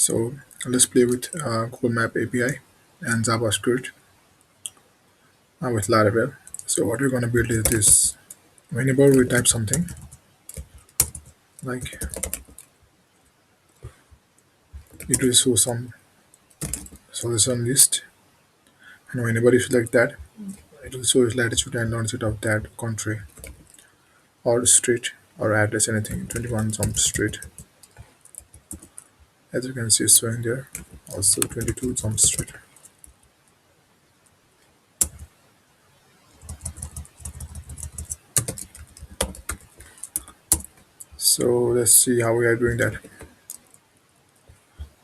So let's play with Google Map API and JavaScript with Laravel. So what we're going to build is this. Whenever we type something like it will show some solution list, and whenever you select that, it will show latitude and longitude of that country or street or address, anything. 21 Jump Street, as you can see, it's showing there. Also 22 Jump Street. So let's see how we are doing that.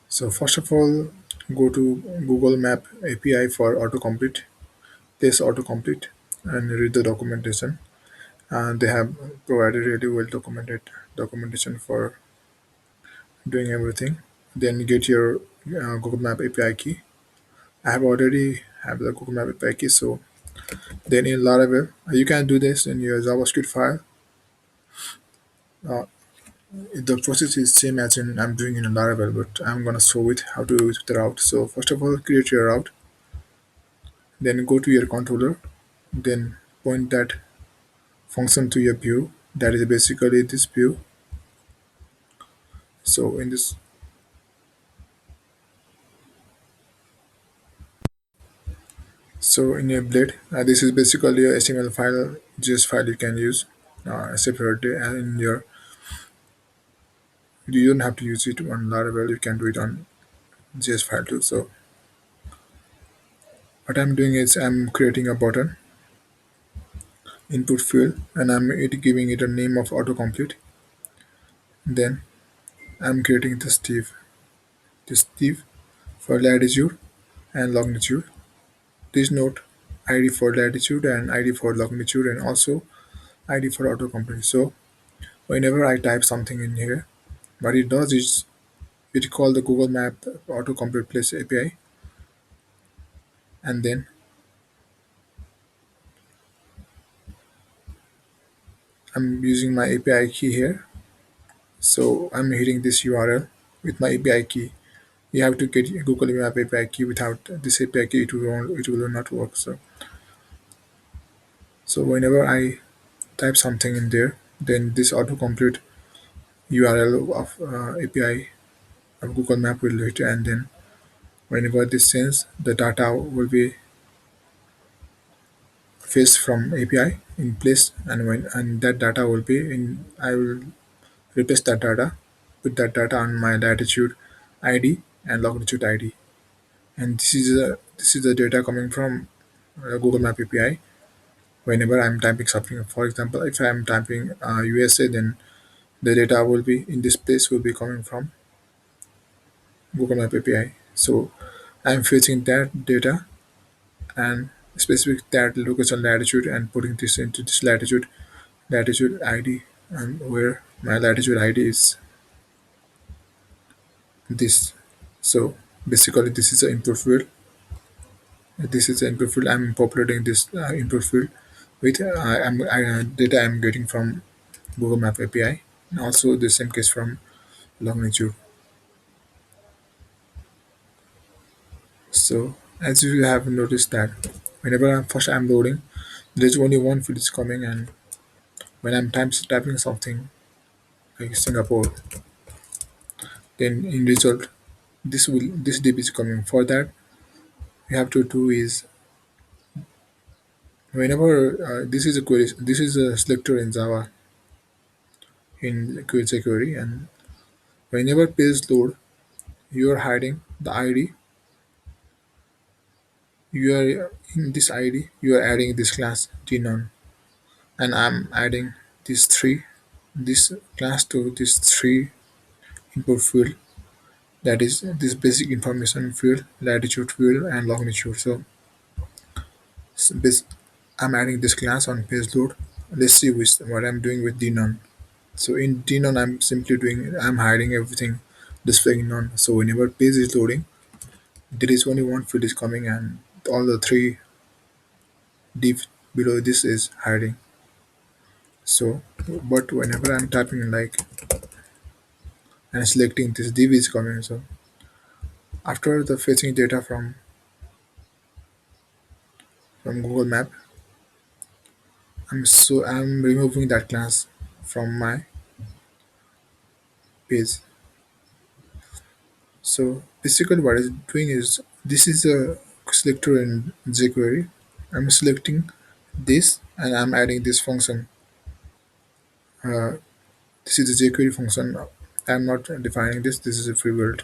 So first of all, go to Google Map API for autocomplete. Place autocomplete and read the documentation. And they have provided really well documented documentation for doing everything. Then get your Google Map API key. I have already have the Google Map API key. So then in Laravel, you can do this in your JavaScript file. Uh, the process is same as in I'm doing in Laravel, but I'm gonna show it how to use the route. So first of all, create your route. Then go to your controller. Then point that function to your view. That is basically this view. So in this, so in your blade, this is basically a HTML file, JS file you can use separately, and in your you don't have to use it on Laravel. You can do it on JS file too. So what I'm doing is I'm creating a button input field, and giving it a name of autocomplete. Then I'm creating this div for latitude and longitude. Please note ID for latitude and ID for longitude, and also ID for autocomplete. So whenever I type something in here, what it does is it call the Google Map Autocomplete Place API, and then I'm using my API key here. So I'm hitting this URL with my API key. You have to get Google Map API key. Without this API key, it will not work. So whenever I type something in there, then this autocomplete URL of API of Google Map will hit, and then whenever this sends, the data will be fetched from API in place, and that data will be in. I will replace that data, put that data on my latitude ID and longitude ID, and this is the data coming from Google Map API. Whenever I'm typing something, for example, if I'm typing USA, then the data will be in this place will be coming from Google Map API. So I'm fetching that data and specific that location latitude and putting this into this latitude ID, and where my latitude ID is this. So basically this is the input field. This is the input field. I'm populating this input field with data I'm getting from Google Map API, and also the same case from longitude. So as you have noticed that whenever I'm loading, there's only one field is coming, and when I'm typing something like Singapore, then in result this div is coming. For that, you have to do is whenever this is a selector in Java in jQuery, and whenever page load, you are hiding the ID. You are in this ID. You are adding this class dnone, and I'm adding this class to this three input field. That is this basic information field, latitude field, and longitude. So I'm adding this class on page load. Let's see what I'm doing with dnone. So in dnone, I'm hiding everything, displaying none. So whenever page is loading, there is only one field is coming, and all the three div below this is hiding. So, but whenever I'm typing like and selecting, this div is coming. So After the fetching data from Google Map, I'm removing that class from my page. So basically what it's doing is, this is a selector in jQuery. I'm selecting this and I'm adding this function. Uh, this is the jQuery function. I'm not defining this. This is a pre-built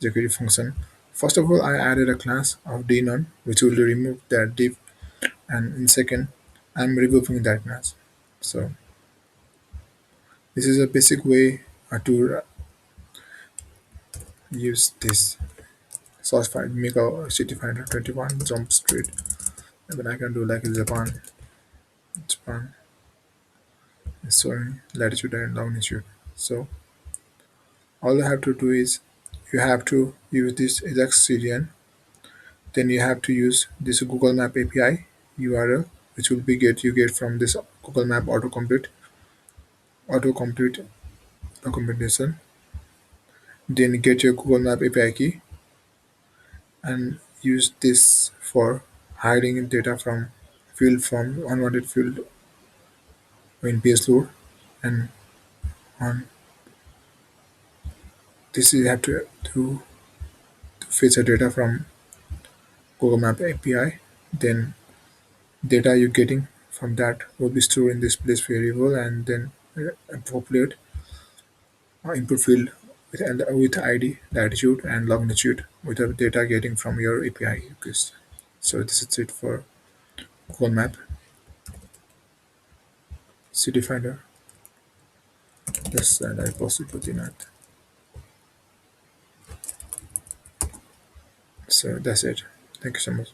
jQuery function. First of all, I added a class of dnone which will remove that div, and in second, I'm removing that class. So this is a basic way to use this source file. Make a city finder 21 jump street, and then I can do like Japan, sorry, latitude and longitude. So all I have to do is, you have to use this exact CDN. Then you have to use this Google Map API URL, which will be get from this Google Map autocomplete documentation. Then get your Google Map API key and use this for hiding data from unwanted field in page load. And on this you have to fetch the data from Google Map API. Then data you're getting from that will be stored in this place variable, and then populate input field with ID, latitude, and longitude with the data getting from your API request. So this is it for Google Map City Finder. Yes, and I post it within it. So that's it. Thank you so much.